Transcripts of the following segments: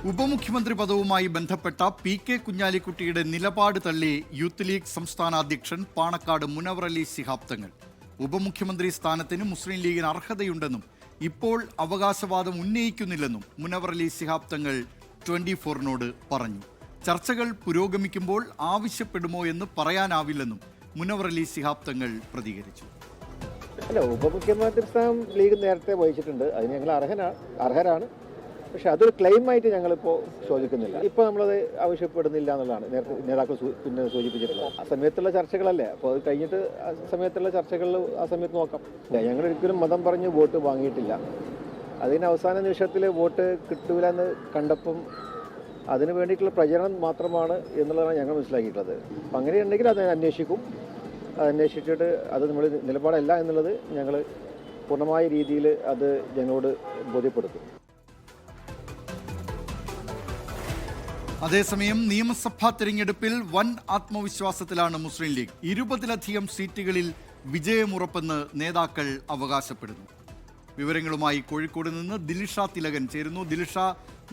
ഉപമുഖ്യമന്ത്രി പദവുമായി ബന്ധപ്പെട്ട PK കുഞ്ഞാലിക്കുട്ടിയുടെ നിലപാട് തള്ളി യൂത്ത് ലീഗ് സംസ്ഥാന അധ്യക്ഷൻ പാണക്കാട് മുനവർ അലി ശിഹാബ് തങ്ങൾ. ഉപമുഖ്യമന്ത്രി സ്ഥാനത്തിന് മുസ്ലിം ലീഗിന് അർഹതയുണ്ടെന്നും ഇപ്പോൾ അവകാശവാദം ഉന്നയിക്കുന്നില്ലെന്നും മുനവർ അലി ശിഹാബ് തങ്ങൾ 24-നോട് പറഞ്ഞു. ചർച്ചകൾ പുരോഗമിക്കുമ്പോൾ ആവശ്യപ്പെടുമോ എന്ന് പറയാനാവില്ലെന്നും മുനവർ അലി ശിഹാബ് തങ്ങൾ പ്രതികരിച്ചു. അല്ല, ഉപമുഖ്യമന്ത്രി സ്ഥാനം ലീഗ് നേരത്തെ വഹിച്ചിട്ടുണ്ട്, അതിന് ഞങ്ങൾ അർഹരാണ്. പക്ഷെ അതൊരു ക്ലെയിമായിട്ട് ഞങ്ങളിപ്പോൾ ചോദിക്കുന്നില്ല. ഇപ്പോൾ നമ്മളത് ആവശ്യപ്പെടുന്നില്ല എന്നുള്ളതാണ് നേരത്തെ നേതാക്കൾ പിന്നെ സൂചിപ്പിച്ചിട്ടുള്ളത്. ആ സമയത്തുള്ള ചർച്ചകളല്ലേ, അപ്പോൾ അത് കഴിഞ്ഞിട്ട് ആ സമയത്തുള്ള ചർച്ചകളിൽ ആ സമയത്ത് നോക്കാം. ഞങ്ങളൊരിക്കലും മതം പറഞ്ഞ് വോട്ട് വാങ്ങിയിട്ടില്ല. അതിന് അവസാന നിമിഷത്തിൽ വോട്ട് കിട്ടൂല എന്ന് കണ്ടപ്പം അതിന് വേണ്ടിയിട്ടുള്ള പ്രചരണം മാത്രമാണ് എന്നുള്ളതാണ് ഞങ്ങൾ മനസ്സിലാക്കിയിട്ടുള്ളത്. അപ്പം അങ്ങനെയുണ്ടെങ്കിൽ അത് അന്വേഷിക്കും. അത് അന്വേഷിച്ചിട്ട് അത് നമ്മൾ നിലപാടല്ല എന്നുള്ളത് ഞങ്ങൾ പൂർണ്ണമായ രീതിയിൽ അത് ജനങ്ങളോട് ബോധ്യപ്പെടുത്തും. അതേസമയം നിയമസഭാ തെരഞ്ഞെടുപ്പിൽ വൻ ആത്മവിശ്വാസത്തിലാണ് മുസ്ലിം ലീഗ്. 20-ലധികം സീറ്റുകളിൽ വിജയമുറപ്പെന്ന് നേതാക്കൾ അവകാശപ്പെടുന്നു. വിവരങ്ങളുമായി കോഴിക്കോട് നിന്ന് ദിൽഷ തിലകൻ ചേരുന്നു. ദിൽഷ,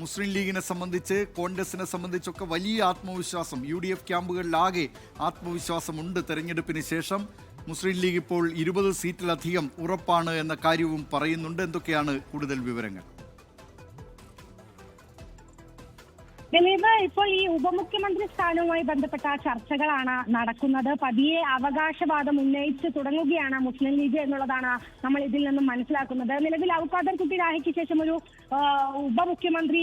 മുസ്ലിം ലീഗിനെ സംബന്ധിച്ച്, കോൺഗ്രസിനെ സംബന്ധിച്ചൊക്കെ വലിയ ആത്മവിശ്വാസം, UDF ക്യാമ്പുകളിലാകെ ആത്മവിശ്വാസമുണ്ട്. തെരഞ്ഞെടുപ്പിന് ശേഷം മുസ്ലിം ലീഗ് ഇപ്പോൾ 20 സീറ്റിലധികം ഉറപ്പാണ് എന്ന കാര്യവും പറയുന്നുണ്ട്. എന്തൊക്കെയാണ് കൂടുതൽ വിവരങ്ങൾ? ദിലീപ്, ഇപ്പോൾ ഈ ഉപമുഖ്യമന്ത്രി സ്ഥാനവുമായി ബന്ധപ്പെട്ട ചർച്ചകളാണ് നടക്കുന്നത്. പതിയെ അവകാശവാദം ഉന്നയിച്ച് തുടങ്ങുകയാണ് മുസ്ലിം ലീഗ് എന്നുള്ളതാണ് നമ്മൾ ഇതിൽ നിന്നും മനസ്സിലാക്കുന്നത്. നിലവിൽ ഔക്കാദർ കുട്ടി രാഹിക്ക് ശേഷം ഒരു ഉപമുഖ്യമന്ത്രി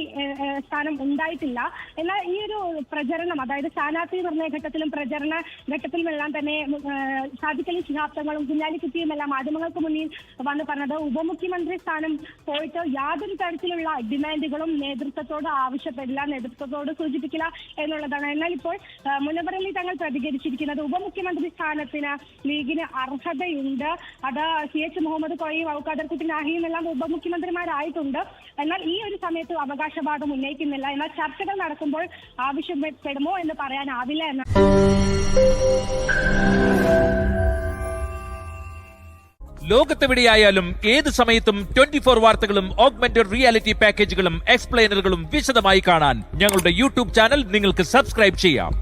സ്ഥാനം ഉണ്ടായിട്ടില്ല. എന്നാൽ ഈ ഒരു പ്രചരണം, അതായത് സ്ഥാനാർത്ഥി നിർണയ ഘട്ടത്തിലും പ്രചരണ ഘട്ടത്തിലുമെല്ലാം തന്നെ സാദിഖ് അലി ശിഹാബ് തങ്ങളും കുഞ്ഞാലിക്കുട്ടിയും എല്ലാം മാധ്യമങ്ങൾക്ക് മുന്നിൽ വന്ന് പറഞ്ഞത് ഉപമുഖ്യമന്ത്രി സ്ഥാനം പോയിട്ട് യാതൊരു തരത്തിലുള്ള ഡിമാൻഡുകളും നേതൃത്വത്തോട് ആവശ്യപ്പെടില്ല, നേതൃത്വത്തോട് സൂചിപ്പിക്കില്ല എന്നുള്ളതാണ്. എന്നാൽ ഇപ്പോൾ മുനവർ അലി തങ്ങൾ പ്രതികരിച്ചിരിക്കുന്നത് ഉപമുഖ്യമന്ത്രി സ്ഥാനത്തിന് ലീഗിന് അർഹതയുണ്ട്. അത് CH മുഹമ്മദ് കോയയും ഔക്കാദർ കുട്ടി രാഹിയും എല്ലാം ഉപമുഖ്യമന്ത്രിമാരായിട്ടുണ്ട്. എന്നാൽ ഈ ഒരു സമയത്ത് അവകാശവാദം ഉന്നയിക്കുന്നില്ല. എന്നാൽ ചർച്ചകൾ നടക്കുമ്പോൾ ആവശ്യപ്പെടുമോ എന്ന് പറയാനാവില്ല എന്ന് ലോകത്തെവിടെയായാലും ഏത് സമയത്തും 24 വാർത്തകളും ഓഗ്മെന്റഡ് റിയാലിറ്റി പാക്കേജുകളും എക്സ്പ്ലെയിനറുകളും വിശദമായി കാണാൻ ഞങ്ങളുടെ YouTube ചാനൽ നിങ്ങൾക്ക് സബ്സ്ക്രൈബ് ചെയ്യാം.